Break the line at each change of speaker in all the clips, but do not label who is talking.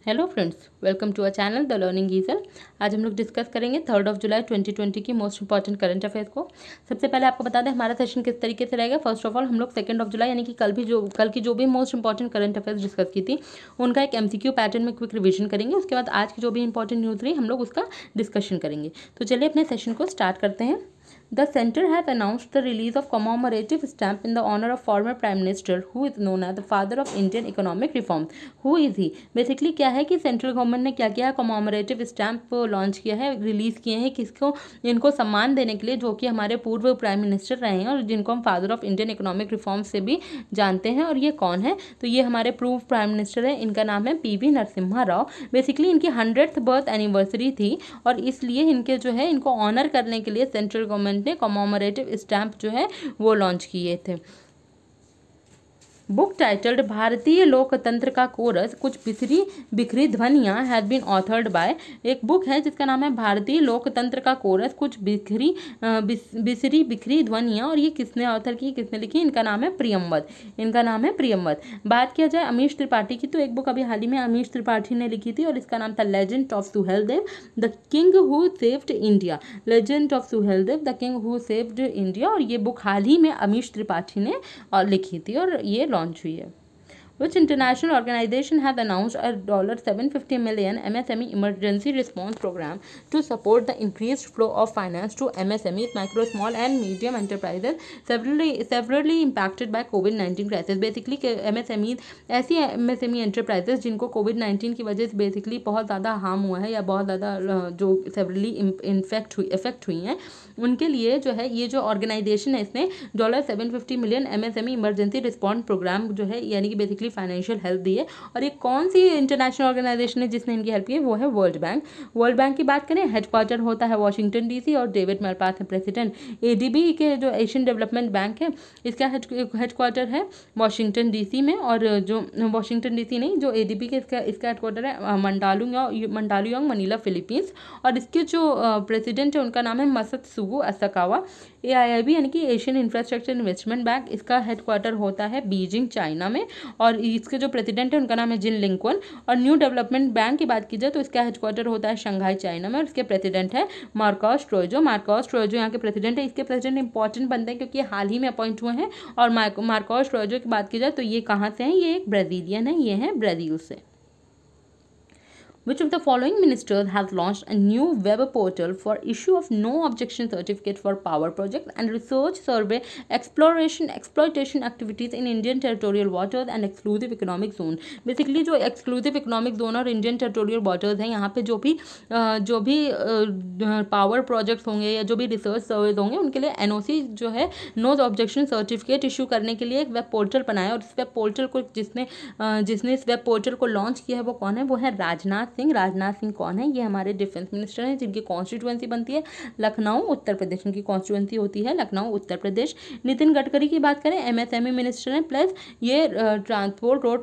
Hello friends, welcome to our channel the learning geyser. आज हम लोग डिस्कस करेंगे 3 जुलाई 2020 की मोस्ट इंपॉर्टेंट करंट अफेयर्स को। सबसे पहले आपको बता दें हमारा सेशन किस तरीके से रहेगा। फर्स्ट ऑफ ऑल हम लोग 2 जुलाई यानी कि कल की जो भी most important current affairs discuss की थी उनका एक MCQ पैटर्न में क्विक रिविजन करेंगे। उसके बाद आज की जो भी इंपॉर्टेंट न्यूज़ रही हम लोग उसका डिस्कशन करेंगे। तो चलिए अपने सेशन को स्टार्ट करते हैं। The center has announced the release of commemorative stamp in the honor of former Prime Minister, who is known as the father of Indian economic reforms. Who is he? Basically क्या है कि central government ने क्या किया है, कॉमोमरेटिव stamp launch किया है, release किए हैं किसको, इनको सम्मान देने के लिए जो कि हमारे पूर्व प्राइम मिनिस्टर रहे हैं और जिनको हम father of Indian economic reform से भी जानते हैं। और ये कौन है, तो ये हमारे पूर्व प्राइम मिनिस्टर है, इनका नाम है PV नरसिम्हा राव। बेसिकली इनकी 100th बर्थ एनिवर्सरी थी और इसलिए इनके जो है इनको ऑनर करने के लिए सेंट्रल गवर्नमेंट ने कॉमोमरेटिव स्टैंप जो है वो लॉन्च किए थे। बुक टाइटल्ड भारतीय लोकतंत्र का कोरस कुछ बिखरी बिखरी ध्वनियाँ हैज बीन ऑथर्ड बाय। एक बुक है जिसका नाम है भारतीय लोकतंत्र का कोरस कुछ बिखरी बिखरी ध्वनियाँ, और ये किसने ऑथर की, किसने लिखी, इनका नाम है प्रियमवत। इनका नाम है प्रियमवत। बात किया जाए अमीश त्रिपाठी की, तो एक बुक अभी हाल ही में अमीश त्रिपाठी ने लिखी थी और इसका नाम था legend of Suheldev the king who saved India. Legend of Suheldev the king who saved India, और ये बुक हाल ही में अमीश त्रिपाठी ने लिखी थी और ये लॉन्च हुई है। Which international organization has announced a $750 million MSME emergency response program to support the increased flow of finance to MSMEs, micro, small and medium enterprises severely impacted by COVID-19 crisis. Basically MSMEs ऐसी MSME enterprises जिनको COVID-19 की वजह से basically बहुत ज़्यादा harm हुआ है या बहुत ज़्यादा जो सेवरली इफेक्ट हुई हैं, उनके लिए जो है ये जो ऑर्गेनाइजेशन है इसने $750 million MSME emergency response program जो है यानी कि बेसिकली फाइनेंशियल हेल्प दी है। और ये कौन सी इंटरनेशनल ऑर्गेनाइजेशन है जिसने इनकी हेल्प की है, वो है वर्ल्ड बैंक। वर्ल्ड बैंक की बात करें, हेडक्वार्टर होता है वॉशिंगटन DC और डेविड मेलपाथ है प्रेसिडेंट। ADB के जो एशियन डेवलपमेंट बैंक है इसका हेडक्वार्टर है वॉशिंगटन DC में, और जो वॉशिंगटन DC नहीं, जो ADB के इसका हेडक्वार्टर है मंडालुयोंग मनीला फिलीपींस, और इसके जो प्रेसिडेंट है उनका नाम है मसत्सुगु असाकावा। AIIB यानी कि एशियन इंफ्रास्ट्रक्चर इन्वेस्टमेंट बैंक, इसका हेडक्वार्टर होता है बीजिंग चाइना में, और इसके जो प्रेसिडेंट है उनका नाम है जिन लिंकन। और न्यू डेवलपमेंट बैंक की बात की जाए तो इसका हेडक्वार्टर होता है शंघाई चाइना में, और इसके प्रेसिडेंट है मार्कोस ट्रोजो। यहाँ के प्रेसिडेंट है। इसके प्रेसिडेंट इंपॉर्टेंट बनते हैं क्योंकि हाल ही में अपॉइंट हुए हैं। और मार्कोस ट्रोजो की बात की जाए तो ये कहाँ से हैं, ये एक ब्राज़ीलियन है, ये हैं ब्राज़ील से। Which of the following ministers has launched a new web portal for issue of no objection certificate for power project and research, survey, exploitation activities in Indian territorial waters and exclusive economic zone? Basically जो exclusive economic zone और Indian territorial waters हैं, यहाँ पे जो भी power projects होंगे या जो भी रिसर्च सर्वेज होंगे उनके लिए NOC जो है नो ऑब्जेक्शन सर्टिफिकेट इशू करने के लिए एक वेब पोर्टल बनाया। और इस वेब पोर्टल को जिसने इस वेब पोर्टल को लॉन्च किया है वो कौन है, वो है राजनाथ सिंह कौन है, ये हमारे डिफेंस मिनिस्टर हैं जिनकी कॉन्स्टिट्यूएंसी बनती है लखनऊ उत्तर प्रदेश। उनकी कॉन्स्टिट्यूएंसी होती है लखनऊ उत्तर प्रदेश। नितिन गडकरी की बात करें, MSME मिनिस्टर हैं, प्लस ये road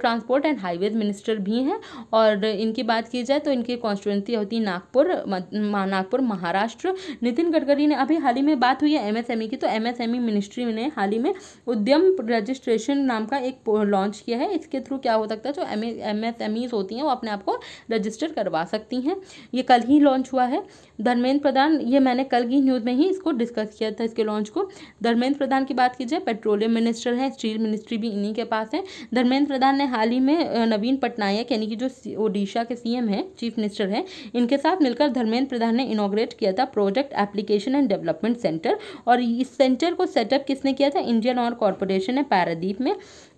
transport and highways minister भी हैं। और इनकी बात की जाए तो इनकी कॉन्स्टिट्यूएंसी होती है नागपुर महाराष्ट्र। नितिन गडकरी ने अभी हाल ही में बात हुई है MSME की, तो MSME मिनिस्ट्री ने हाल ही में उद्यम रजिस्ट्रेशन नाम का एक लॉन्च किया है। इसके थ्रू क्या हो सकता है, जो MSMEs होती हैं वो अपने आप को रजिस्टर करवा सकती हैं। ये कल ही लॉन्च हुआ है। धर्मेंद्र प्रधान, ये मैंने कल की न्यूज़ में ही इसको डिस्कस किया था इसके लॉन्च को। धर्मेंद्र प्रधान की बात की जाए, पेट्रोलियम मिनिस्टर हैं, स्टील मिनिस्ट्री भी इन्हीं के पास है। धर्मेंद्र प्रधान ने हाल ही में नवीन पटनायक यानी कि जो ओडिशा के CM हैं, चीफ मिनिस्टर हैं, इनके साथ मिलकर धर्मेंद्र प्रधान ने इनॉग्रेट किया था project application and development centre. और इस सेंटर को सेटअप किसने किया था, इंडियन ऑयल कॉर्पोरेशन है पारादीप में।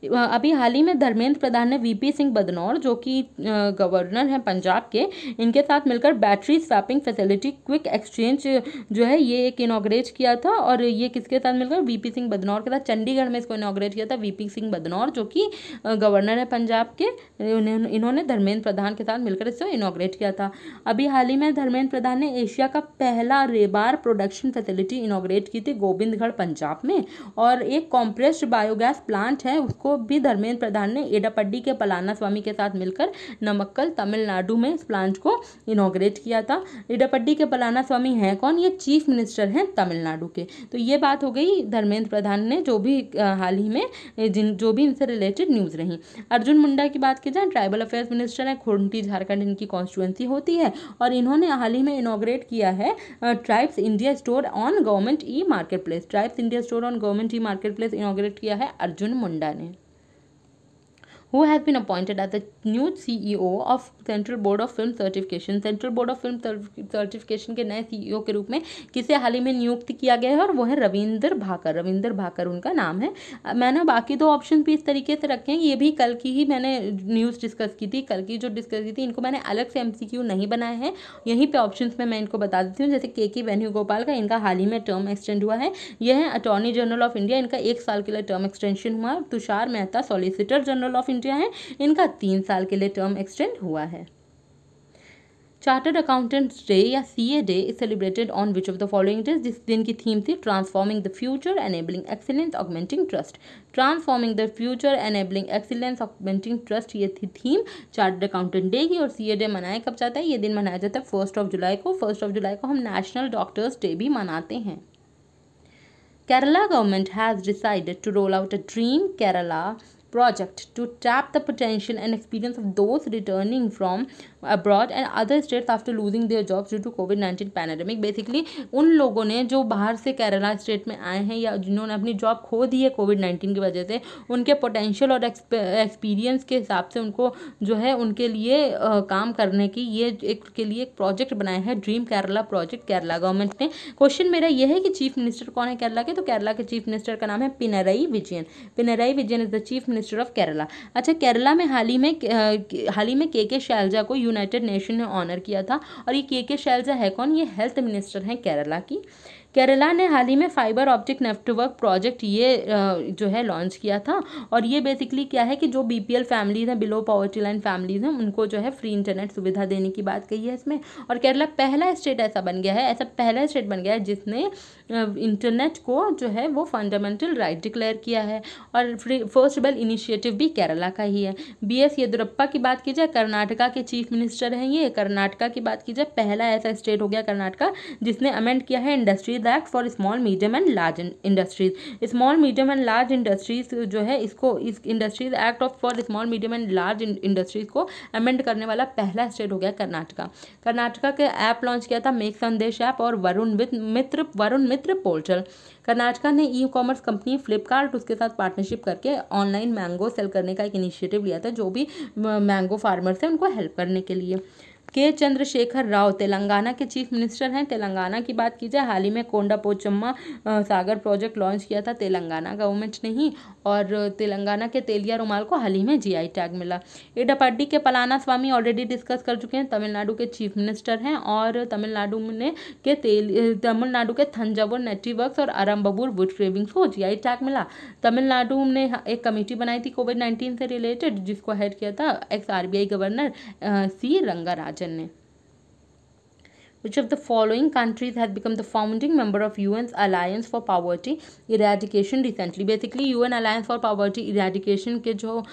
अभी हाल ही में धर्मेंद्र प्रधान ने VP सिंह बदनौर जो कि गवर्नर हैं पंजाब के, इनके साथ मिलकर battery swapping facility quick exchange जो है ये एक इनॉग्रेट किया था। और ये किसके साथ मिलकर, VP सिंह बदनौर के साथ चंडीगढ़ में इसको इनॉग्रेट किया था। VP सिंह बदनौर जो कि गवर्नर है पंजाब के, इन्होंने धर्मेंद्र प्रधान के साथ मिलकर इसको इनॉग्रेट किया था। अभी हाल ही में धर्मेंद्र प्रधान ने एशिया का पहला रेबार प्रोडक्शन फैसिलिटी इनॉग्रेट की थी गोविंदगढ़ पंजाब में। और एक कॉम्प्रेस्ड बायोगैस प्लांट है उसको को भी धर्मेंद्र प्रधान ने एडापड्डी के पलानास्वामी के साथ मिलकर नमक्कल तमिलनाडु में इस प्लांट को इनॉग्रेट किया था। एडापड्डी के पलानास्वामी हैं कौन? ये चीफ मिनिस्टर हैं तमिलनाडु के। तो ये बात हो गई धर्मेंद्र प्रधान ने जो भी हाल ही में जो भी इनसे रिलेटेड न्यूज़ रही। अर्जुन मुंडा की बात की जाए, ट्राइबल अफेयर्स मिनिस्टर है, खुंटी झारखंड इनकी कॉन्स्टिट्यूएंसी होती है और इन्होंने हाल ही में इनॉग्रेट किया है tribes India store on government e market place. Tribes India store on government e market place inaugurate किया है अर्जुन मुंडा ने। Who has been appointed as the new CEO of Central Board of Film Certification? Central board of film certification के नए CEO के रूप में किसे हाल ही में नियुक्त किया गया है और वो है रविंदर भाकर। रविंदर भाकर उनका नाम है। मैंने बाकी दो ऑप्शन भी इस तरीके से रखे हैं, ये भी कल की ही मैंने न्यूज़ डिस्कस की थी, कल की जो डिस्कस की थी इनको मैंने अलग से MCQ नहीं बनाए हैं, यहीं पे ऑप्शंस में मैं इनको बता देती हूँ। जैसे के वेणुगोपाल का, इनका हाल ही में टर्म एक्सटेंड हुआ है, यह है अटॉर्नी जनरल ऑफ इंडिया, इनका 1 साल के लिए टर्म एक्सटेंशन हुआ। Tushar Mehta solicitor general of India है, इनका 3 साल के लिए टर्म एक्सटेंड हुआ है। चार्टर्ड अकाउंटेंट्स डे या CA day is celebrated on which of the following days? जिस दिन की थीम थी transforming the future enabling excellence augmenting trust. Transforming the future enabling excellence augmenting trust, ये थी थीम चार्टर्ड अकाउंटेंट डे की। और CA day मनाया कब जाता है? ये दिन मनाया जाता है 1 जुलाई को। 1 जुलाई को हम नेशनल डॉक्टर्स डे भी मनाते हैं। Kerala government has decided to roll out a Dream Kerala project to tap the potential and experience of those returning from abroad and other states after losing their jobs due to COVID-19 pandemic। Basically उन लोगों ने जो बाहर से Kerala state में आए हैं या जिन्होंने अपनी जॉब खो दी है COVID-19 की वजह से, उनके पोटेंशियल और एक्सपीरियंस के हिसाब से उनको जो है उनके लिए काम करने की ये एक प्रोजेक्ट बनाया है, dream Kerala project Kerala government ने। क्वेश्चन मेरा यह है कि चीफ मिनिस्टर कौन है केरला के? तो केरला के चीफ मिनिस्टर का नाम है Pinarayi Vijayan. Pinarayi Vijayan is the chief minister of Kerala. अच्छा, केरला में हाल ही में के शैलजा को यूनाइटेड नेशन ने ऑनर किया था। और ये के शैलजा है कौन? ये हेल्थ मिनिस्टर हैं केरला की। केरला ने हाल ही में फाइबर ऑप्टिक नेटवर्क प्रोजेक्ट ये जो है लॉन्च किया था। और ये बेसिकली क्या है कि जो BPL फैमिलीज हैं, बिलो पॉवर्टी लाइन फैमिलीज हैं, उनको जो है फ्री इंटरनेट सुविधा देने की बात कही है इसमें। और केरला पहला स्टेट ऐसा बन गया है जिसने इंटरनेट को जो है वो फंडामेंटल राइट डिक्लेयर किया है। और फर्स्ट बेल इनिशिएटिव भी केरला का ही है। BS येदियुरप्पा की बात की जाए, कर्नाटका के चीफ मिनिस्टर हैं ये। कर्नाटका की बात की जाए, पहला ऐसा स्टेट हो गया कर्नाटका जिसने अमेंड किया है industries act for small medium and large industries. Small medium and large industries जो है इस industries act of for small medium and large industries को अमेंड करने वाला पहला स्टेट हो गया कर्नाटका के ऐप लॉन्च किया था मेक संदेश ऐप और वरुण मित्र पोर्टल। कर्नाटका ने ई-कॉमर्स कंपनी फ्लिपकार्ट उसके साथ पार्टनरशिप करके ऑनलाइन मैंगो सेल करने का एक इनिशिएटिव लिया था, जो भी मैंगो फार्मर्स हैं उनको हेल्प करने के लिए। के चंद्रशेखर राव तेलंगाना के चीफ मिनिस्टर हैं। तेलंगाना की बात की जाए, हाल ही में कोंडा पोचम्मा सागर प्रोजेक्ट लॉन्च किया था तेलंगाना गवर्नमेंट ने ही। और तेलंगाना के तेलिया रुमाल को हाल ही में GI टैग मिला। एडापड्डी के पलानास्वामी ऑलरेडी डिस्कस कर चुके हैं, तमिलनाडु के चीफ मिनिस्टर हैं। और तमिलनाडु के थंजावुर नेटवर्क्स और अरम्बबूर वुड क्रेविंग्स को GI टैग मिला। तमिलनाडु ने एक कमेटी बनाई थी COVID-19 से रिलेटेड, जिसको हेड किया था x RBI governor C Rangarajan ने। Which of the following countries has become the founding member of UN's Alliance for Poverty Eradication recently? Basically UN Alliance for Poverty Eradication के जो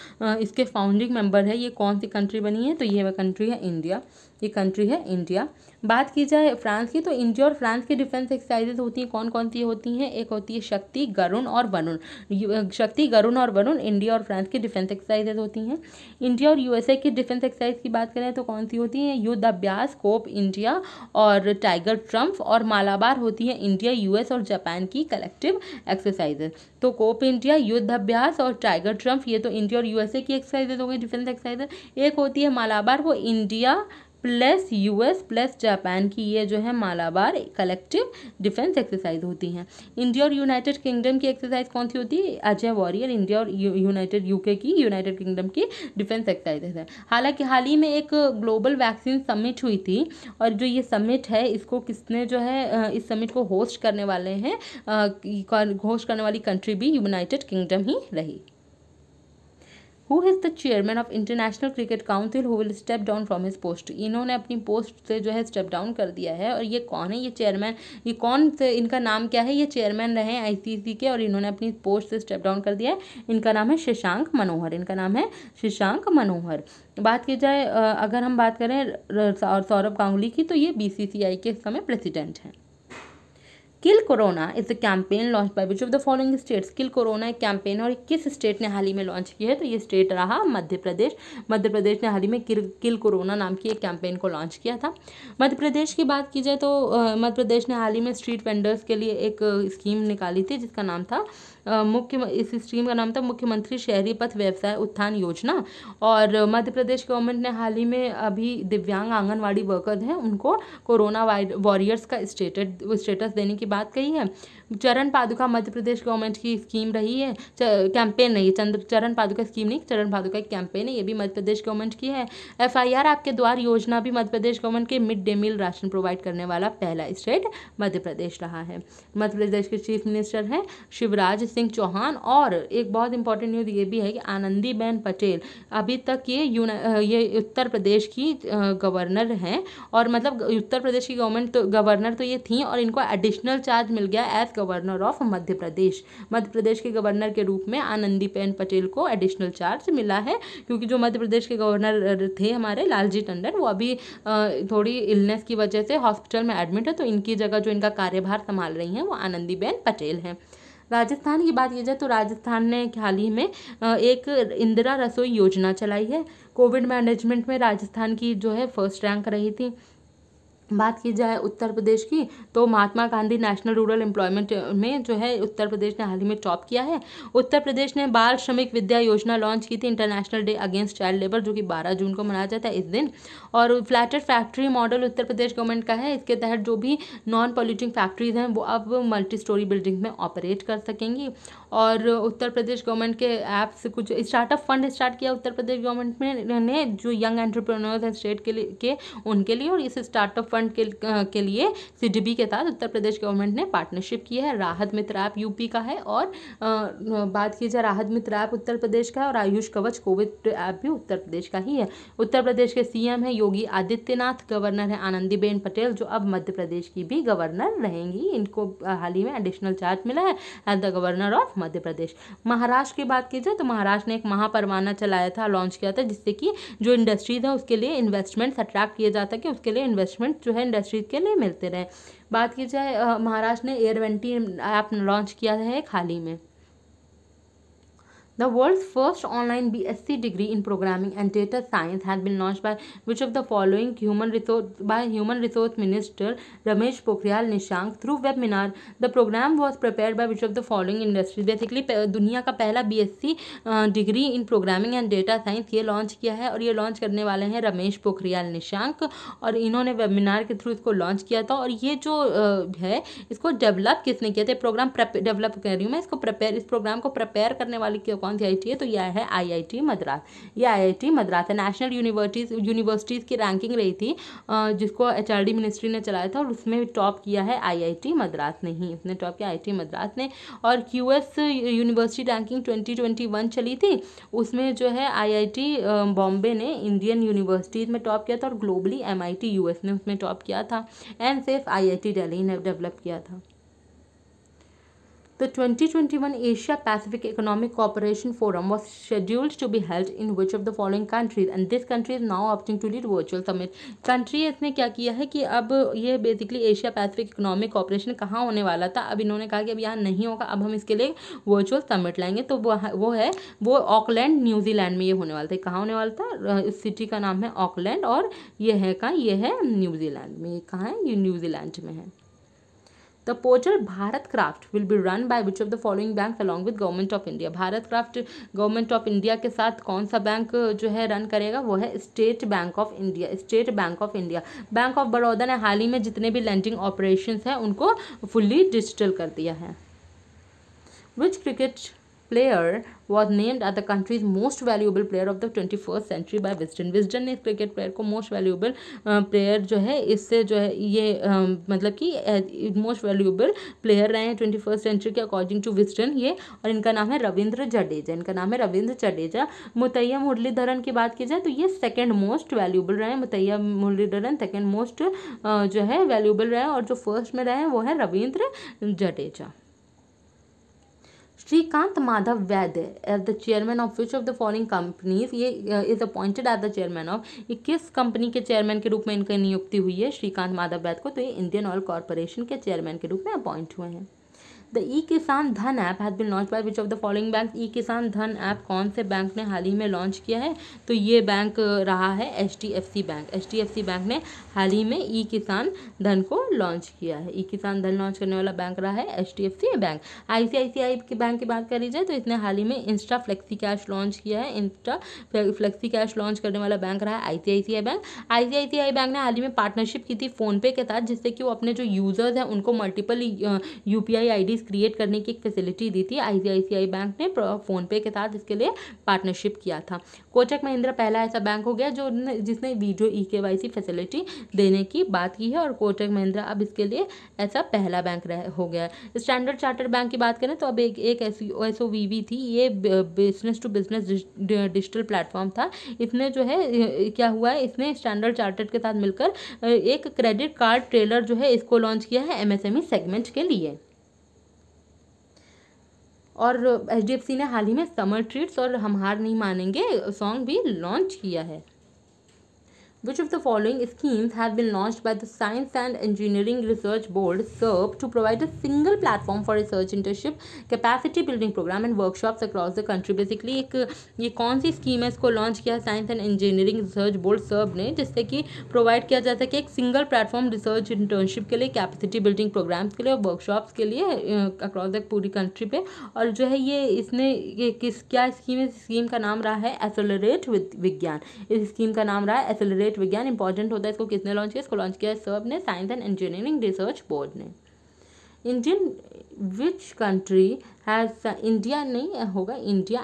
इसके फाउंडिंग मेंबर है, ये कौन सी कंट्री बनी है? तो ये कंट्री है इंडिया। ये कंट्री है इंडिया। बात की जाए फ्रांस की, तो इंडिया और फ्रांस की डिफेंस एक्सरसाइजेज होती हैं, कौन कौन सी होती हैं? एक होती है शक्ति, गरुण और वरुण। शक्ति, गरुण और वरुण इंडिया और फ्रांस की डिफेंस एक्सरसाइजेज होती हैं। इंडिया और USA की डिफेंस एक्सरसाइज की बात करें तो कौन सी होती हैं? युद्ध अभ्यास, कोप इंडिया और टाइगर ट्रम्प। और मालाबार होती है इंडिया, US और जापान की कलेक्टिव एक्सरसाइजेज। तो कोप इंडिया, युद्ध अभ्यास और टाइगर ट्रम्प, ये तो इंडिया और USA की एक्सरसाइजेज हो गई, डिफेंस एक्सरसाइजेज। एक होती है मालाबार, वो India plus US plus Japan की ये जो है मालाबार कलेक्टिव डिफेंस एक्सरसाइज होती हैं। इंडिया और यूनाइटेड किंगडम की एक्सरसाइज कौन सी होती है? अजय वॉरियर। इंडिया और यूनाइटेड UK की, यूनाइटेड किंगडम की डिफेंस एक्सरसाइजेज है। हालांकि हाल ही में एक ग्लोबल वैक्सीन समिट हुई थी, और जो ये समिट है इसको किसने जो है इस समिट को होस्ट करने वाले हैं, होस्ट करने वाली कंट्री भी यूनाइटेड किंगडम ही रही। Who is the chairman of international cricket council who will step down from his post. इन्होंने अपनी पोस्ट से जो है स्टेप डाउन कर दिया है। और ये कौन है, ये चेयरमैन, ये कौन से, इनका नाम क्या है, ये चेयरमैन रहे आईसीसी के और इन्होंने अपनी पोस्ट से स्टेप डाउन कर दिया है। इनका नाम है शशांक मनोहर, इनका नाम है शशांक मनोहर। बात की जाए अगर हम बात करें सौरभ गांगुली की, तो ये बीसीसीआई के इस समय प्रेसिडेंट हैं। Kill corona is a campaign launch by which of the following states. Kill corona एक कैंपेन और किस स्टेट ने हाल ही में लॉन्च की है, तो ये स्टेट रहा मध्य प्रदेश। मध्य प्रदेश ने हाल ही में किल कोरोना नाम की एक कैंपेन को लॉन्च किया था। मध्य प्रदेश की बात की जाए तो मध्य प्रदेश ने हाल ही में स्ट्रीट वेंडर्स के लिए एक स्कीम निकाली थी जिसका नाम था इस स्कीम का नाम था मुख्यमंत्री शहरी पथ व्यवसाय उत्थान योजना। और मध्य प्रदेश गवर्नमेंट ने हाल ही में अभी दिव्यांग आंगनवाड़ी वर्कर्स हैं उनको कोरोना वॉरियर्स का स्टेटस देने की बात कही है। चरण पादुका मध्य प्रदेश गवर्नमेंट की स्कीम रही है, कैंपेन नहीं, चरण पादुका स्कीम नहीं, चरण पादुका एक कैंपेन है, ये भी मध्य प्रदेश गवर्नमेंट की है। FIR आपके द्वार योजना भी मध्य प्रदेश गवर्नमेंट के mid day meal ration provide करने वाला पहला स्टेट मध्य प्रदेश रहा है। मध्य प्रदेश के चीफ मिनिस्टर हैं शिवराज सिंह चौहान। और एक बहुत इंपॉर्टेंट न्यूज़ ये भी है कि आनंदीबेन पटेल अभी तक ये उत्तर प्रदेश की गवर्नर हैं। और मतलब उत्तर प्रदेश की गवर्नर तो ये थी और इनको एडिशनल चार्ज मिल गया as governor of Madhya Pradesh. Madhya Pradesh के गवर्नर के रूप में आनंदीबेन पटेल को एडिशनल चार्ज मिला है, क्योंकि जो मध्य प्रदेश के गवर्नर थे हमारे लालजी टंडन, वो अभी थोड़ी इलनेस की वजह से हॉस्पिटल में एडमिट है, तो इनकी जगह जो इनका कार्यभार संभाल रही हैं वो आनंदीबेन पटेल हैं। राजस्थान की बात की जाए तो राजस्थान ने हाल ही में एक इंदिरा रसोई योजना चलाई है। कोविड मैनेजमेंट में राजस्थान की जो है फर्स्ट रैंक रही थी। बात की जाए उत्तर प्रदेश की तो Mahatma Gandhi national rural employment में जो है उत्तर प्रदेश ने हाल ही में टॉप किया है। उत्तर प्रदेश ने बाल श्रमिक विद्या योजना लॉन्च की थी, international day against child labour, जो कि 12 जून को मनाया जाता है इस दिन। और flatted factory model Uttar Pradesh government का है। इसके तहत जो भी नॉन पॉल्यूटिंग फैक्ट्रीज हैं वो अब मल्टी स्टोरी बिल्डिंग में ऑपरेट कर सकेंगी। और उत्तर प्रदेश गवर्नमेंट के ऐप्स कुछ स्टार्टअप फंड स्टार्ट किया उत्तर प्रदेश गवर्नमेंट ने जो यंग एंटरप्रेन्योर्स हैं स्टेट के उनके लिए। और इस स्टार्टअप फंड के लिए CDB के साथ उत्तर प्रदेश गवर्नमेंट ने पार्टनरशिप की है। राहत मित्र ऐप यूपी का है और बात की जाए राहत मित्र ऐप उत्तर प्रदेश का है और आयुष कवच कोविड ऐप भी उत्तर प्रदेश का ही है। उत्तर प्रदेश के CM है योगी आदित्यनाथ, गवर्नर है आनंदीबेन पटेल जो अब मध्य प्रदेश की भी गवर्नर रहेंगी। इनको हाल ही में एडिशनल चार्ज मिला है as the governor of Madhya Pradesh. Maharashtra की बात की जाए तो महाराष्ट्र ने एक महापरवाना चलाया था, लॉन्च किया था, जिससे कि जो इंडस्ट्रीज है उसके लिए इन्वेस्टमेंट्स अट्रैक्ट किए जा सके, उसके लिए इन्वेस्टमेंट जो है इंडस्ट्रीज के लिए मिलते रहे। बात की जाए महाराष्ट्र ने Air20 ऐप लॉन्च किया है हाल ही में। The world's first online BSc degree in programming and data science has been launched by which of the following human resource minister Ramesh Pokhriyal Nishank through webinar. The program was prepared by which of the following industries. Basically दुनिया का पहला BSc degree in programming and data science ये launch किया है और ये launch करने वाले हैं रमेश पोखरियाल निशांक और इन्होंने वेबिनार के थ्रू इसको लॉन्च किया था। और ये जो है इसको डेवलप किसने किया था, प्रोग्राम डेवलप कर रही हूँ मैं, इस प्रोग्राम को प्रिपेयर करने वाली कौन सी IIT है, तो यह है IIT मद्रास। ये IIT मद्रास है। नेशनल यूनिवर्सिटीज़ की रैंकिंग रही थी जिसको HRD मिनिस्ट्री ने चलाया था और उसमें टॉप किया है IIT मद्रास ने ही, इसने टॉप किया IIT मद्रास ने। और QS यूनिवर्सिटी रैंकिंग 2021 चली थी, उसमें जो है IIT बॉम्बे ने इंडियन यूनिवर्सिटीज़ में टॉप किया था और ग्लोबली MIT US ने उसमें टॉप किया था। एंड सिर्फ IIT दिल्ली ने डेवलप किया था। The 2021 Asia Pacific Economic Cooperation Forum was scheduled to be held in which of the following countries, and this country is now opting to lead virtual summit. Country इसने क्या किया है कि अब ये basically Asia Pacific economic cooperation कहाँ होने वाला था, अब इन्होंने कहा कि अब यहाँ नहीं होगा, अब हम इसके लिए वर्चुअल समिट लाएंगे। तो वो ऑकलैंड न्यूजीलैंड में ये होने वाला था। कहाँ होने वाला था, इस सिटी का नाम है ऑकलैंड और ये है कहाँ, ये है न्यूजीलैंड में। कहाँ है, ये न्यूजीलैंड में है। The portal Bharat Craft will be run by which of the following banks along with Government of India. Bharat craft government of India के साथ कौन सा बैंक जो है रन करेगा, वो है state bank of India. State bank of India. Bank of Baroda ने हाल ही में जितने भी लेंडिंग ऑपरेशंस हैं उनको फुल्ली डिजिटल कर दिया है। Which cricket player was named as the country's most valuable player of the 21st century by Wisden. Wisden ने इस क्रिकेट प्लेयर को मोस्ट वैल्यूएबल प्लेयर जो है इससे जो है ये मतलब कि मोस्ट वैल्यूएबल प्लेयर रहे हैं 21st सेंचुरी के अकॉर्डिंग टू विस्डन ये, और इनका नाम है रविंद्र जडेजा। इनका नाम है रविंद्र जडेजा। मुतैया मुरलीधरन की बात की जाए तो ये सेकंड मोस्ट वैल्यूएबल रहे हैं। मुतैया मुरलीधरन सेकंड मोस्ट जो है वैल्यूएबल रहे हैं, और जो फर्स्ट में रहे हैं वो है Ravindra Jadeja. Srikanth Madhav Vaidya as the chairman of which of the following companies, ये is appointed as the chairman of, ये किस कंपनी के चेयरमैन के रूप में इनकी नियुक्ति हुई है श्रीकांत माधव वैद्य को, तो ये इंडियन ऑयल कॉर्पोरेशन के चेयरमैन के रूप में अपॉइंट हुए हैं। The E Kisan Dhan app has been launch by which of the following bank, E Kisan Dhan app कौन से बैंक ने हाल ही में लॉन्च किया है, तो ये बैंक रहा है HDFC बैंक। HDFC बैंक ने हाल ही में ई किसान धन को लॉन्च किया है। ई किसान धन लॉन्च करने वाला बैंक रहा है HDFC बैंक। ICICI के बैंक की बात करी जाए तो इसने हाल ही में इंस्टा फ्लेक्सी कैश लॉन्च किया है। इंस्टा फ्लेक्सी कैश लॉन्च करने वाला बैंक रहा है ICICI बैंक। ICICI बैंक ने हाल ही में पार्टनरशिप की थी फ़ोनपे के साथ, जिससे कि वो अपने जो यूज़र्स हैं उनको मल्टीपल UPI IDs क्रिएट करने की एक फैसिलिटी दी थी। ICICI बैंक ने फ़ोनपे के साथ इसके लिए पार्टनरशिप किया था। कोटक महिंद्रा पहला ऐसा बैंक हो गया जो जिसने वीडियो EKYC फैसिलिटी देने की बात की है, और कोटक महिंद्रा अब इसके लिए ऐसा पहला बैंक हो गया है। स्टैंडर्ड चार्टर्ड बैंक की बात करें तो अब एक SOVV थी, ये business to business digital platform था। इसने जो है क्या हुआ है, इसने स्टैंडर्ड चार्टर्ड के साथ मिलकर एक क्रेडिट कार्ड ट्रेलर जो है इसको लॉन्च किया है MSME सेगमेंट के लिए। और HDFC ने हाल ही में समर ट्रीट्स और हम हार नहीं मानेंगे सॉन्ग भी लॉन्च किया है। Which of the following schemes have been launched by the Science and Engineering Research Board (SERB) to provide a single platform for research internship, capacity building program and workshops across the country? Basically ये कौन सी scheme है, इसको launch किया science and engineering research board SERB ने, जिससे कि provide किया जाता है कि एक सिंगल प्लेटफॉर्म रिसर्च इंटर्नशिप के लिए, कैपेसिटी बिल्डिंग प्रोग्राम्स के लिए और वर्कशॉप्स के लिए अक्रॉस द पूरी कंट्री पे। और जो है ये क्या स्कीम है, स्कीम का नाम रहा है एक्सेलरेट विज्ञान। इस स्कीम का नाम रहा है एक्सेलरेट विज्ञान। इंपॉर्टेंट होता है, इसको किसने लॉन्च किया, इसको लॉन्च किया SERB ने, science and engineering research board ने। Indian which country has, India नहीं होगा, India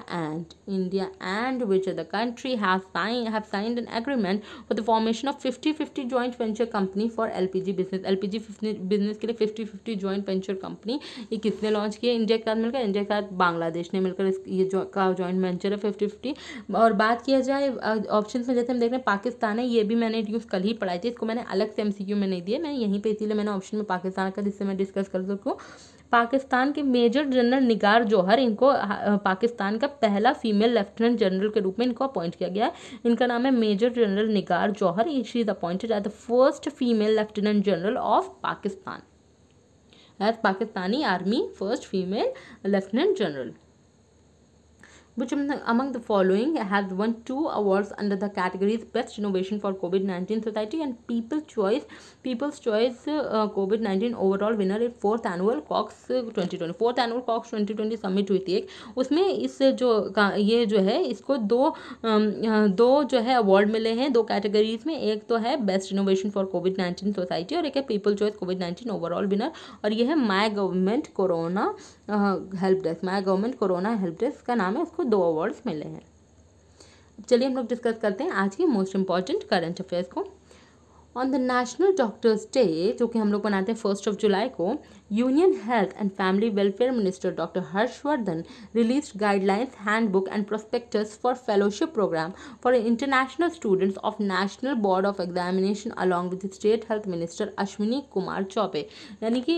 and which other country have signed an agreement for the formation of 50-50 joint venture company for LPG business. LPG business के लिए 50-50 joint venture company ये किसने launch किया, India के साथ मिलकर, इंडिया के साथ बांग्लादेश ने मिलकर ये का जॉइंट वेंचर है 50-50। और बात किया जाए ऑप्शन में, जैसे हम देख रहे हैं पाकिस्तान है, ये भी मैंने न्यूज़ कल ही पढ़ाई थी, इसको मैंने अलग से MCQ में नहीं दिया, मैंने यहीं पे, इसीलिए मैंने ऑप्शन में पाकिस्तान का, जिससे मैं डिस्कस कर सकूँ। पाकिस्तान के मेजर जनरल निगार जौहर, इनको पाकिस्तान का पहला फीमेल लेफ्टिनेंट जनरल के रूप में इनको अपॉइंट किया गया है। इनका नाम है major general Nigar Johar. She is appointed as the first female lieutenant general of Pakistan, as Pakistani army first female lieutenant general. Which among the following has won 2 awards under the categories Best Innovation for COVID-19 Society and People's Choice COVID-19 Overall Winner in 4th Annual COX 2020। 4th Annual COX 2020 summit हुई थी एक, उसमें इस ये जो है इसको दो जो है अवार्ड मिले हैं 2 कैटेगरीज में। एक तो है best innovation for COVID-19 society और एक है people choice COVID-19 overall winner, और ये है my government corona help desk. My government corona help desk का नाम है, उसको 2 अवार्ड्स मिले हैं। चलिए हम लोग डिस्कस करते हैं आज की मोस्ट इंपॉर्टेंट करंट अफेयर्स को। On the national doctors day, जो कि हम लोग मनाते हैं 1 जुलाई को, union health and family welfare minister doctor Harshvardhan released guidelines, handbook and prospectus for fellowship program for international students of national board of examination along with state health minister Ashwini Kumar Choubey. यानी कि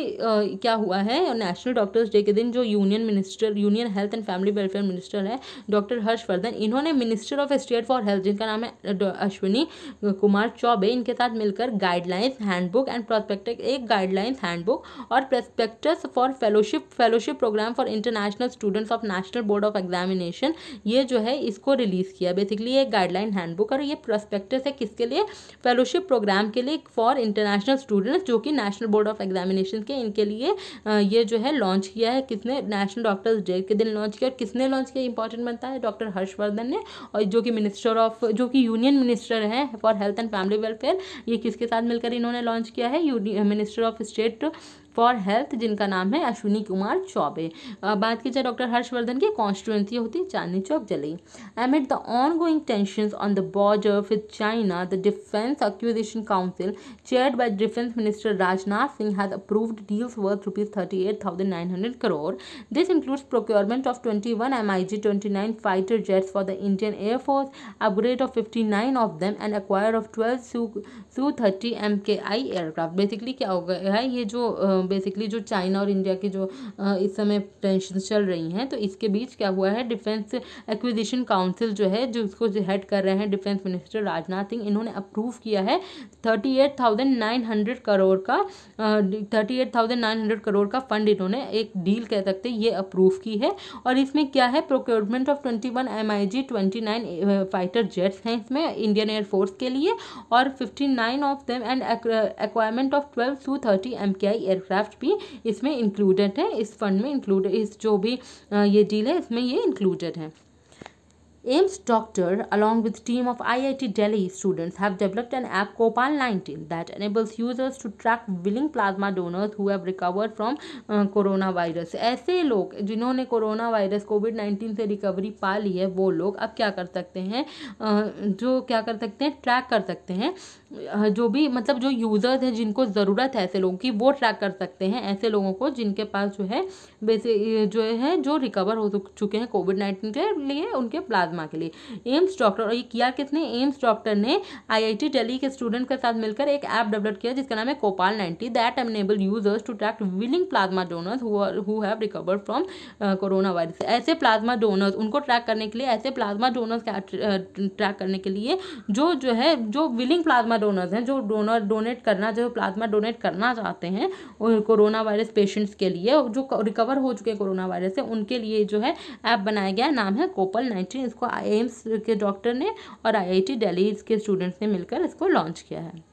क्या हुआ है, नेशनल डॉक्टर्स डे के दिन जो union health and family welfare minister है doctor Harshvardhan, इन्होंने minister of state for health, जिनका नाम है अश्विनी कुमार चौबे, इनके साथ मिलकर गाइडलाइंस, हैंडबुक एंड प्रोस्पेक्टस, एक गाइडलाइंस, हैंडबुक और prospectus for fellowship program for international students of national board of examination, ये जो है इसको रिलीज किया। बेसिकली ये गाइडलाइन, हैंडबुक और ये प्रोस्पेक्टस है किसके लिए, फेलोशिप प्रोग्राम के लिए फॉर इंटरनेशनल स्टूडेंट्स, जो कि नेशनल बोर्ड ऑफ एग्जामिनेशन के इनके लिए ये जो है लॉन्च किया है। किसने, नेशनल डॉक्टर्स डे के दिन लॉन्च किया। और किसने लॉन्च किया, इंपॉर्टेंट बनता है, डॉक्टर हर्षवर्धन ने, और जो कि यूनियन मिनिस्टर है for health and family welfare, ये किसके साथ मिलकर इन्होंने लॉन्च किया है, minister of state for health जिनका नाम है अश्विनी कुमार चौबे। बात की जाए डॉक्टर हर्षवर्धन की कॉन्स्टिट्यूएंसी होती है चांदनी चौक जली। Amid the ongoing tensions on the border with China, the Defense Acquisition Council, chaired by Defense Minister Rajnath Singh, has approved deals worth rupees 38,900 crore. This includes procurement of 21 MiG-29 fighter jets for the Indian Air Force, upgrade of 59 of them, and acquire of 12 Su-30 MKI aircraft. Basically क्या हो गया है, ये जो basically जो China और India की जो इस समय टेंशन चल रही हैं, तो इसके बीच क्या हुआ है, डिफेंस एक्विजिशन काउंसिल जो है, जो इसको हेड कर रहे हैं डिफेंस मिनिस्टर राजनाथ सिंह, इन्होंने अप्रूव किया है 38,900 करोड़ का 38,900 करोड़ का फंड इन्होंने एक डील कह सकते हैं ये अप्रूव की है। और इसमें क्या है, procurement of 21 MiG-29 fighter jets हैं इसमें इंडियन एयरफोर्स के लिए, और 59 of them and acquirement of 12 Su-30 MKI aircraft भी इसमें इंक्लूडेड है, इस फंड में इंक्लूडेड, इस जो भी ये डील है इसमें ये इंक्लूडेड है। AIIMS doctor along with team of IIT Delhi students have developed an app Kopal 19 that enables users to track willing plasma donors who have recovered from coronavirus। ऐसे लोग जिन्होंने कोरोना वायरस कोविड-19 से recovery पा ली है वो लोग अब क्या कर सकते हैं, जो क्या कर सकते हैं, ट्रैक कर सकते हैं, जो भी मतलब जो यूज़र्स हैं जिनको ज़रूरत है ऐसे लोगों की, वो ट्रैक कर सकते हैं ऐसे लोगों को जिनके पास जो है जो है जो रिकवर हो चुके हैं कोविड-19 के लिए, उनके प्लाज्मा के लिए। एम्स डॉक्टर, और ये किया किसने, एम्स डॉक्टर ने IIT दिल्ली के स्टूडेंट के साथ मिलकर एक ऐप डेवलप किया जिसका नाम है CoPAL 90 that enable users to track willing plasma donors who have recovered from corona virus. ऐसे प्लाज्मा डोनर्स, उनको ट्रैक करने के लिए, ऐसे प्लाज्मा डोनर्स ट्रैक करने के लिए जो है जो विलिंग प्लाज्मा डोनर्स हैं, जो प्लाज्मा डोनेट करना चाहते हैं कोरोना वायरस पेशेंट्स के लिए, जो रिकवर हो चुके हैं कोरोना वायरस से, उनके लिए जो है ऐप बनाया गया, नाम है कोपल 19। इसको एम्स के डॉक्टर ने और IIT दिल्ली के स्टूडेंट्स ने मिलकर इसको लॉन्च किया है।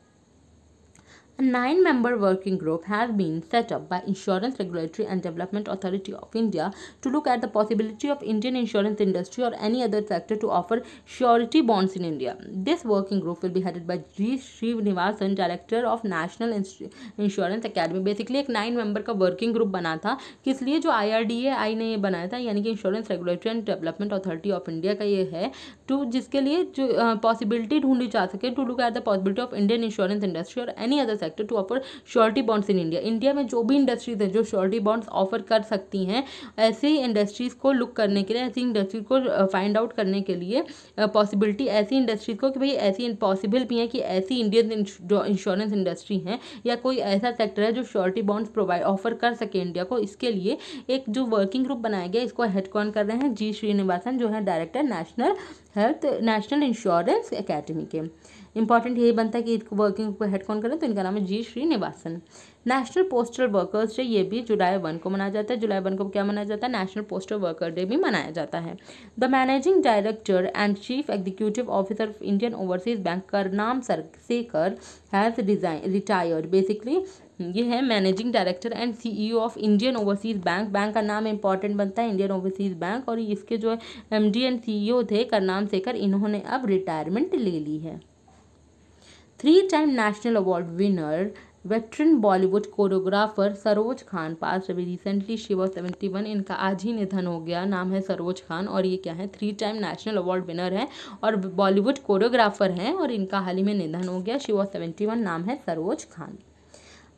A 9-member working group has been set up by Insurance Regulatory and Development Authority of India to look at the possibility of Indian insurance industry or any other sector to offer surety bonds in India. This working group will be headed by G. Srinivasan, Director of National Insurance Academy. Basically एक 9-member का working group बना था, किस लिए, जो IRDAI ने ये बनाया था, यानी कि Insurance Regulatory and Development Authority of India का ये है, to जिसके लिए जो possibility ढूंढी जा सके, to look at the possibility of Indian insurance industry or any other sector to offer surety bonds in India. India में जो भी इंडस्ट्रीज है जो श्योरिटी बॉन्ड्स ऑफर कर सकती हैं, ऐसी इंडस्ट्रीज को लुक करने के लिए, ऐसी इंडस्ट्रीज को फाइंड आउट करने के लिए पॉसिबिलिटी, ऐसी इंडस्ट्रीज को कि भाई ऐसी पॉसिबल भी है कि ऐसी इंडियन जो इंश्योरेंस इंडस्ट्री है या कोई ऐसा सेक्टर है जो श्योरिटी बॉन्ड्स प्रोवाइड ऑफर कर सके इंडिया को, इसके लिए एक जो वर्किंग ग्रुप बनाया गया, इसको हेड कौन कर रहे हैं, जी श्रीनिवासन, जो है डायरेक्टर नेशनल इंश्योरेंस एकेडमी के। इंपॉर्टेंट यही बनता है कि इसको वर्किंग को हेड कौन करें, तो इनका नाम है G Srinivasan. National postal workers day, ये भी जुलाई 1 को मनाया जाता है। जुलाई 1 को क्या मनाया जाता है, नेशनल पोस्टल वर्कर डे भी मनाया जाता है। The managing director and chief executive officer of Indian overseas bank Karnam Sarsekar has retired. Basically ये है managing director and CEO of Indian overseas bank. Bank का नाम इंपॉर्टेंट बनता है इंडियन ओवरसीज बैंक, और इसके जो MD एंड CEO थे करनाम शेखर, इन्होंने अब रिटायरमेंट ले ली है। 3-time national award winner veteran Bollywood choreographer Saroj Khan पास अभी रिसेंटली, शी वॉज 71। इनका आज ही निधन हो गया, नाम है सरोज खान, और ये क्या है, 3-time नेशनल अवार्ड विनर है और बॉलीवुड कोरियोग्राफर हैं, और इनका हाल ही में निधन हो गया। शी वॉज 71, नाम है Saroj Khan.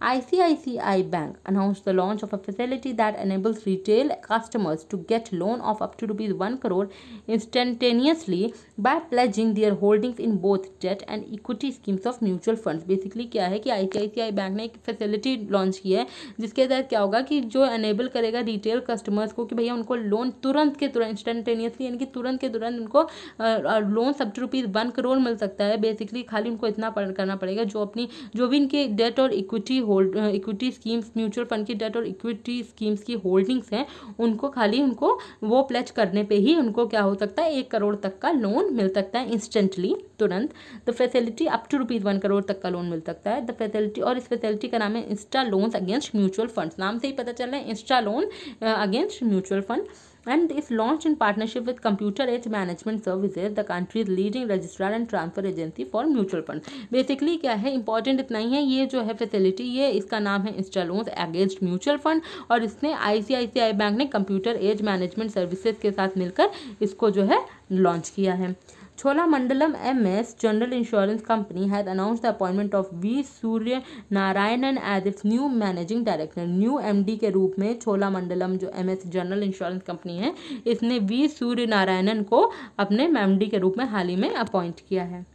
ICICI Bank announced the launch of a facility that enables retail customers to get loan of up to rupees 1 crore instantaneously by pledging their holdings in both debt and equity schemes of mutual funds। Basically क्या है कि ICICI bank ने एक facility launch की है जिसके तहत क्या होगा कि जो एनेबल करेगा रिटेल कस्टमर्स को कि भैया उनको लोन तुरंत के तुरंत इंस्टेंटेनियसली, यानी कि तुरंत के तुरंत उनको loan up to rupees 1 crore मिल सकता है। बेसिकली खाली उनको इतना करना पड़ेगा, जो भी इनके डेट और इक्विटी स्कीम्स, म्यूचुअल फंड की डेट और इक्विटी स्कीम्स की होल्डिंग्स हैं, उनको खाली उनको वो प्लेज करने पे ही उनको क्या हो सकता है, 1 करोड़ तक का लोन मिल सकता है इंस्टेंटली, तुरंत। The facility up to rupees 1 crore तक का लोन मिल सकता है। द फैसिलिटी, और इस फैसिलिटी का नाम है Insta loans against mutual funds. नाम से ही पता चल रहा है, Insta loan against mutual fund. and is launched in partnership with Computer Age Management Services, the country's leading registrar and transfer agency for mutual fund. Basically क्या है, important इतना ही है, ये जो है फैसिलिटी, ये इसका नाम है इंस्टॉलोन्स अगेंस्ट म्यूचुअल फंड, और इसने ICICI बैंक ने कंप्यूटर एज मैनेजमेंट सर्विसेज के साथ मिलकर इसको जो है लॉन्च किया है. Cholamandalam MS General Insurance Company has announced the appointment of V. Surya Narayanan as its new managing director. New MD के रूप में छोलामंडलम जो MS जनरल इंश्योरेंस कंपनी है, इसने V. सूर्य नारायणन को अपने MD के रूप में हाल ही में अपॉइंट किया है.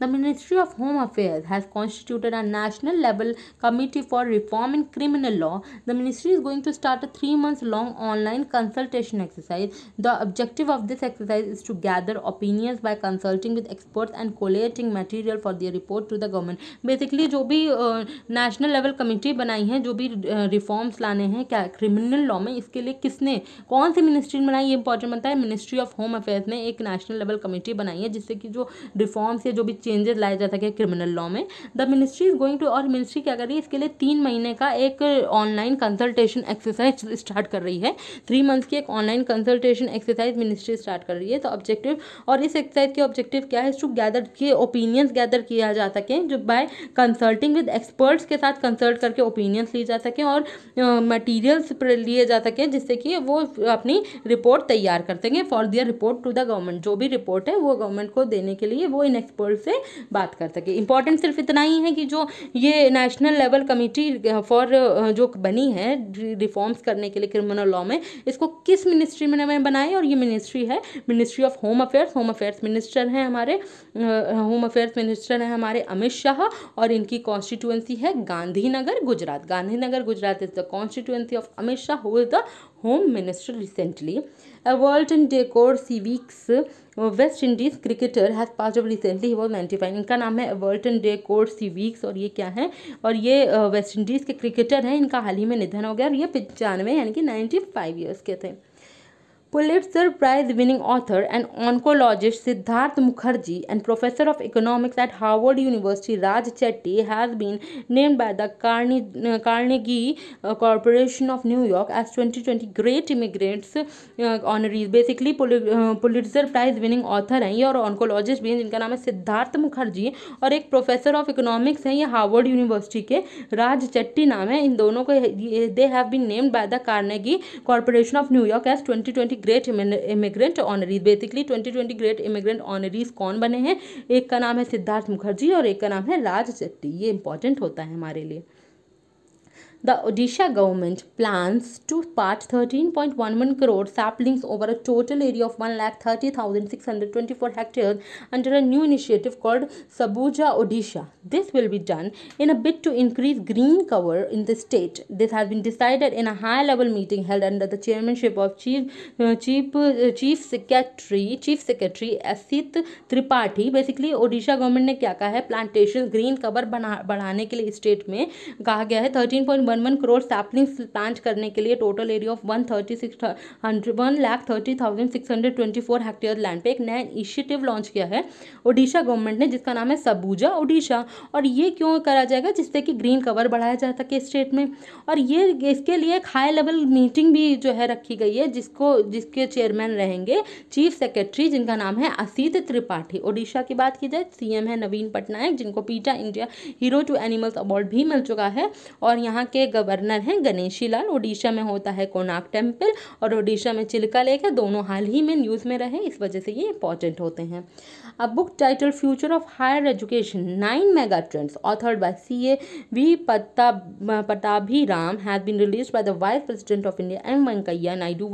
The Ministry of Home Affairs has constituted a national level committee for reform in criminal law. The ministry is going to start a 3-month-long online consultation exercise. The objective of this exercise is to gather opinions by consulting with experts and collating material for their report to the government. Basically जो भी national level committee बनाई है, जो भी reforms लाने हैं क्या criminal law में, इसके लिए किसने, कौन सी मिनिस्ट्री ने बनाई, ये इंपॉर्टेंट बनता है. मिनिस्ट्री ऑफ होम अफेयर्स ने एक नेशनल लेवल कमेटी बनाई है जिससे कि जो रिफॉर्म्स या जो भी चेंजेस लाए जा सके क्रिमिनल लॉ में. The ministry is going to, और मिनिस्ट्री क्या कर रही है, इसके लिए 3 महीने का एक ऑनलाइन कंसल्टेशन एक्सरसाइज स्टार्ट कर रही है. 3 मंथ्स की एक online consultation exercise ministry start कर रही है. तो ऑब्जेक्टिव, और इस एक्सरसाइज के ऑब्जेक्टिव क्या है, टू गैदर के ओपिनियंस गैदर किया जा सके, जो बाय कंसल्टिंग विद एक्सपर्ट्स के साथ कंसल्ट करके ओपिनियंस ली जा सके और मटीरियल्स लिए जा सके, जिससे कि वो अपनी रिपोर्ट तैयार कर सकें for their report to the government. जो भी रिपोर्ट है वो गवर्नमेंट को देने के लिए वो इन एक्सपर्ट से बात कर सके. इंपॉर्टेंट सिर्फ इतना ही है कि जो ये नेशनल लेवल कमेटी फॉर जो बनी है रिफॉर्म्स करने के लिए क्रिमिनल लॉ में, इसको किस मिनिस्ट्री में बनाए, और ये मिनिस्ट्री है ministry of home affairs. Home affairs minister हैं हमारे अमित शाह, और इनकी कॉन्स्टिट्यूएंसी है Gandhinagar Gujarat. Gandhinagar Gujarat is the constituency of Amit Shah, who is the home minister recently. Everton Decor Civics West Indies cricketer has passed away recently, he was 95. इनका नाम है Everton decor civics, और ये क्या है, और ये वेस्ट इंडीज़ के क्रिकेटर हैं. इनका हाल ही में निधन हो गया, और ये 95 यानी कि 95 ईयर्स के थे. Pulitzer Prize winning author and oncologist Siddharth Mukherjee and professor of economics at Harvard University Raj Chetty has been named by the Carnegie Corporation of New York as 2020 Great Immigrants honorees. Basically Pulitzer Prize winning author हैं ये, और oncologist भी हैं जिनका नाम है सिद्धार्थ मुखर्जी, और एक प्रोफेसर ऑफ इकोनॉमिक्स हैं ये हार्वर्ड यूनिवर्सिटी के, राज चट्टी नाम है इन दोनों को. They have been named by the Carnegie corporation of New York as 2020 great immigrant honorees. Basically 2020 great immigrant honorees कौन बने हैं, एक का नाम है सिद्धार्थ मुखर्जी और एक का नाम है राज चट्टी. ये इंपॉर्टेंट होता है हमारे लिए. The Odisha government plans to plant 13.11 crore saplings over a total area of 1,30,624 hectares under a new initiative called Sabuja Odisha. This will be done in a bid to increase green cover in the state. This has been decided in a high-level meeting held under the chairmanship of Chief Secretary Asit Tripathi. Basically, Odisha government ने क्या कहा है, plantation green cover बढ़ाने के लिए state में कहा गया है 13.11 करोड़ सैपलिंग्स प्लांट करने के लिए total area of 1,30,624 hectare land पे एक नया इनिशिएटिव लॉन्च किया है ओडिशा गवर्नमेंट ने, जिसका नाम है सबूजा ओडिशा. और ये क्यों करा जाएगा, जिससे कि ग्रीन कवर बढ़ाया जा सके स्टेट में. और ये इसके लिए एक हाई लेवल मीटिंग भी जो है रखी गई है, जिसके चेयरमैन रहेंगे चीफ सेक्रेटरी, जिनका नाम है असित त्रिपाठी. ओडिशा की बात की जाए, सीएम है नवीन पटनायक, जिनको PETA India hero to animals award भी मिल चुका है, और यहाँ के गवर्नर हैं गणेशी लाल. ओडिशा में होता है कोणार्क टेम्पल और ओडिशा में चिल्का लेक है, दोनों हाल ही में न्यूज़ में रहे, इस वजह से ये इंपॉर्टेंट होते हैं. A book titled Future of Higher Education 9 Mega Trends authored by C.A.V. Pattabhiram has been released by the Vice President of India M. Venkaiah Naidu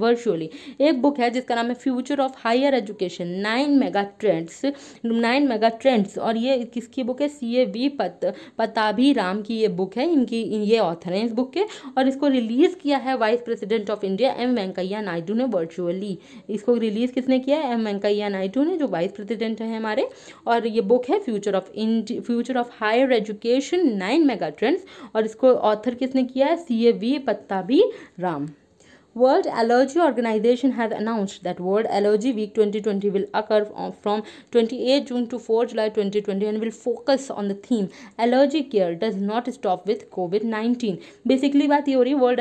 virtually. एक बुक है जिसका नाम है Future of Higher Education 9 Mega Trends, और ये किसकी book है, C.A.V. पत्ताभिराम की ये बुक है. ये ऑथर हैं इस बुक के, और इसको रिलीज़ किया है vice president of India M Venkaiah Naidu ने वर्चुअली. इसको रिलीज़ किसने किया है, एम वेंकैया नायडू ने, जो वाइस प्रेसिडेंट हैं हमारे. और ये बुक है future of higher education 9 mega trends, और इसको ऑथर किसने किया है, C.A.V. Pattabhiram. World Allergy Organization has announced that World Allergy Week 2020 will occur from 28 June to 4 July 2020 and will focus on the theme Allergy Care Does Not Stop with COVID-19. Basically बात ये हो रही है world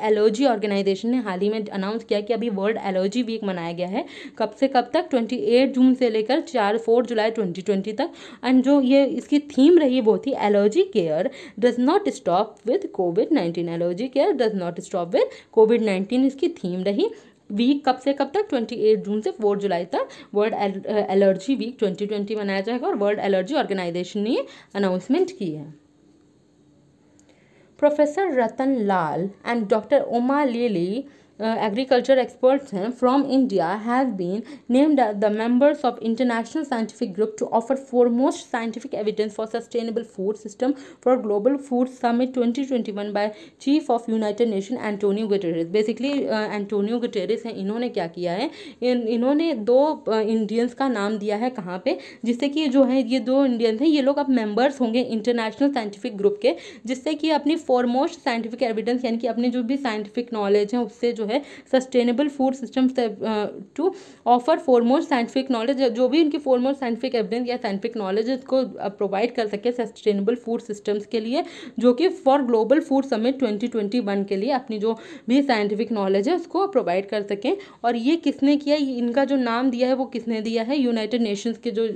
allergy organisation ने हाल ही में announce किया कि अभी वर्ल्ड एलर्जी वीक मनाया गया है कब से कब तक 28 जून से लेकर 4 जुलाई 2020 तक। एंड जो ये इसकी थीम रही वो थी allergy care does not stop with कोविड-19। Allergy care does not stop with कोविड-19 इसकी थीम रही। वीक कब से कब तक 28 जून से 4 जुलाई तक वर्ल्ड एलर्जी वीक 2020 मनाया जाएगा और वर्ल्ड एलर्जी ऑर्गेनाइजेशन ने अनाउंसमेंट की है। Professor Ratan Lal and doctor Uma lily agriculture experts from India have been named the members of international scientific group to offer foremost scientific evidence for sustainable food system for Global Food Summit 2021 by Chief of United Nations Antonio Guterres। Basically Antonio Guterres हैं, इन्होंने क्या किया है, इन्होंने दो Indians का नाम दिया है कहाँ पे, जिससे कि जो है ये दो इंडियंस हैं ये लोग अब मेंबर्स होंगे इंटरनेशनल साइंटिफिक ग्रुप के, जिससे कि अपनी फॉरमोस्ट साइंटिफिक एविडेंस यानी कि अपनी जो भी साइंटिफिक नॉलेज है उससे जो है sustainable food system to offer foremost scientific knowledge, जो भी उनकी फॉरमोस्ट साइंटिफिक एविडेंस या साइंटिफिक नॉलेज को प्रोवाइड कर सके सस्टेनेबल फूड सिस्टम्स के लिए, जो कि फॉर ग्लोबल फूड समिट 2021 के लिए अपनी जो भी साइंटिफिक नॉलेज है उसको प्रोवाइड कर सकें। और ये किसने किया, इनका जो नाम दिया है वो किसने दिया है, यूनाइटेड नेशंस के जो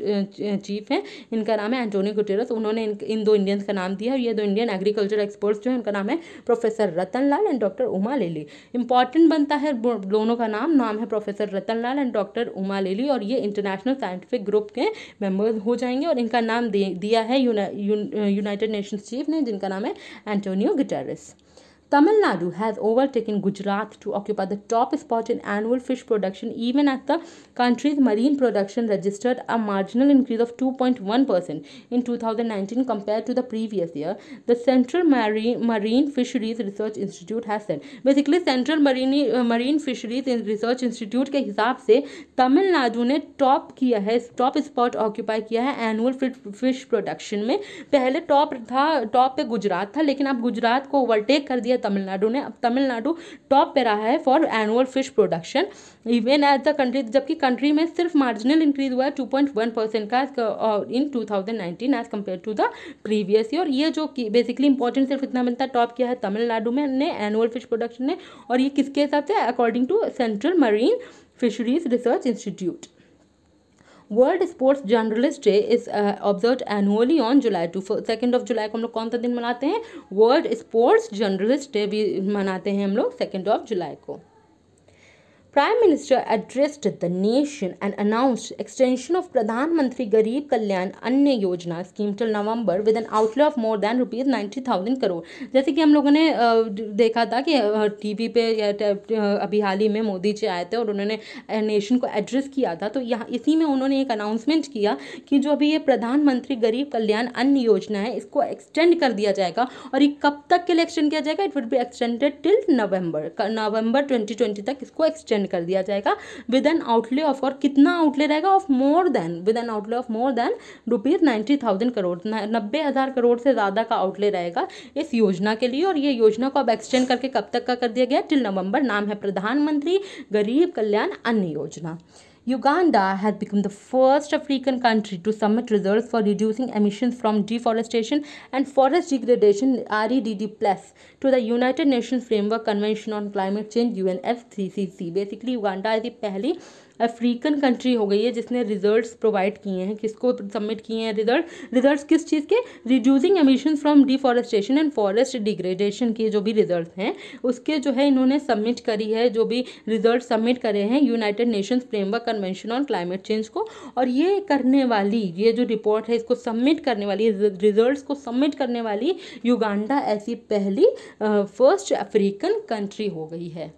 चीफ हैं इनका नाम है एंटोनियो गुटेरेस, उन्होंने इन दो इंडियंस का नाम दिया है। और ये दो इंडियन एग्रीकल्चर एक्सपर्ट्स जो है उनका नाम है professor Ratan Lal and doctor Uma Lili. Important बनता है दोनों का नाम है professor Ratan Lal and doctor Uma Lili, और ये इंटरनेशनल साइंटिफिक ग्रुप के मेंबर्स हो जाएंगे। और इनका नाम दिया है यूनाइटेड नेशंस चीफ ने, जिनका नाम है Antonio Guterres. Tamil Nadu has overtaken Gujarat to occupy the top spot in annual fish production, even as the country's marine production registered a marginal increase of 2.1% in 2019 compared to the previous year, the Central Marine Fisheries Research Institute has said। Basically, Central Marine Fisheries Research Institute के हिसाब से तमिलनाडु ने top spot occupy किया है annual fish production में। पहले top पे गुजरात था, लेकिन अब गुजरात को ओवरटेक कर दिया तमिलनाडु ने। अब तमिलनाडु टॉप पे रहा है for annual fish production even as the country, जबकि कंट्री में सिर्फ मार्जिनल इंक्रीज हुआ है 2.1% का in 2019 as compared to the previous year. ये जो बेसिकली इंपॉर्टेंट सिर्फ इतना बनता है, टॉप किया है तमिलनाडु में ने एनुअल फिश प्रोडक्शन ने, और ये किसके हिसाब से, according to central marine fisheries research institute. World sports journalist day is observe annually on July 2 of July को हम लोग कौन सा दिन मनाते हैं, वर्ल्ड स्पोर्ट्स जर्नलिस्ट डे भी मनाते हैं हम लोग 2 ऑफ जुलाई को। Prime Minister addressed the nation and announced extension of Pradhan Mantri Garib Kalyan Anna Yojana scheme till November with an outlay of more than ₹90,000 crore। जैसे कि हम लोगों ने देखा था कि टीवी पे अभी हाल ही में मोदी जी आए थे और उन्होंने नेशन को एड्रेस किया था, तो यहाँ इसी में उन्होंने एक अनाउंसमेंट किया कि जो अभी ये प्रधानमंत्री गरीब कल्याण अन्न योजना है इसको एक्सटेंड कर दिया जाएगा। और ये कब तक के लिए एक्सटेंड किया जाएगा, it will be extended till नवंबर 2020 तक इसको एक्सटेंड कर दिया जाएगा विद एन आउटले ऑफ, और कितना आउटले रहेगा, of more than with N outlay of more than ₹90,000 crore, 90,000 crore से ज़्यादा का आउटले रहेगा इस योजना के लिए। और ये योजना को अब एक्सटेंड करके कब तक का कर दिया गया, टिल नवंबर। नाम है प्रधानमंत्री गरीब कल्याण अन्न योजना। Uganda has become the first African country to submit results for reducing emissions from deforestation and forest degradation (REDD+) to the United Nations Framework Convention on Climate Change (UNFCCC). Basically, Uganda is the पहली African country हो गई है जिसने results provide किए हैं, किसको submit किए हैं रिजल्ट्स किस चीज़ के, reducing emissions from deforestation and forest degradation के जो भी रिजल्ट्स हैं उसके जो है इन्होंने सबमिट करी है, जो भी रिजल्ट सबमिट करे हैं United Nations framework convention on climate change को। और ये करने वाली ये जो रिपोर्ट है इसको सबमिट करने वाली, रिजल्ट्स को सबमिट करने वाली युगांडा ऐसी पहली फर्स्ट अफ्रीकन कंट्री हो गई है।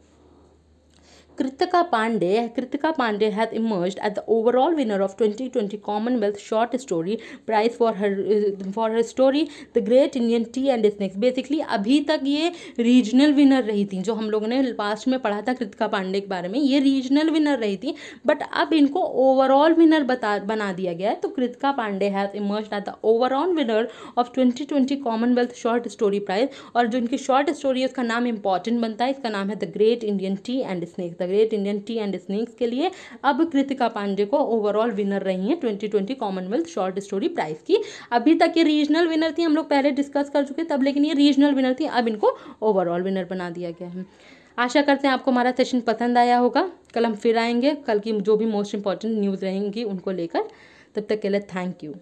Kritika Pandey has emerged as the overall winner of 2020 Commonwealth Short Story Prize for her story The Great Indian Tea and Snakes. Basically अभी तक ये रीजनल विनर रही थी, जो हम लोगों ने पास्ट में पढ़ा था कृतिका पांडे के बारे में, ये रीजनल विनर रही थी, बट अब इनको ओवरऑल विनर बना दिया गया है। तो Kritika Pandey has emerged as the overall winner of 2020 commonwealth short story prize. और जो इनकी शॉर्ट स्टोरी है उसका नाम इंपॉर्टेंट बनता है, इसका नाम है the great Indian T and snacks. The great Indian T and snacks के लिए अब कृतिका पांडे को ओवरऑल विनर रही हैं 2020 कॉमनवेल्थ शॉर्ट स्टोरी प्राइज की। अभी तक ये रीजनल विनर थी, हम लोग पहले डिस्कस कर चुके तब, लेकिन ये रीजनल विनर थी, अब इनको ओवरऑल विनर बना दिया गया है। आशा करते हैं आपको हमारा सेशन पसंद आया होगा। कल हम फिर आएंगे, कल की जो भी मोस्ट इंपॉर्टेंट न्यूज़ रहेंगी उनको लेकर। तब तक के लिए थैंक यू।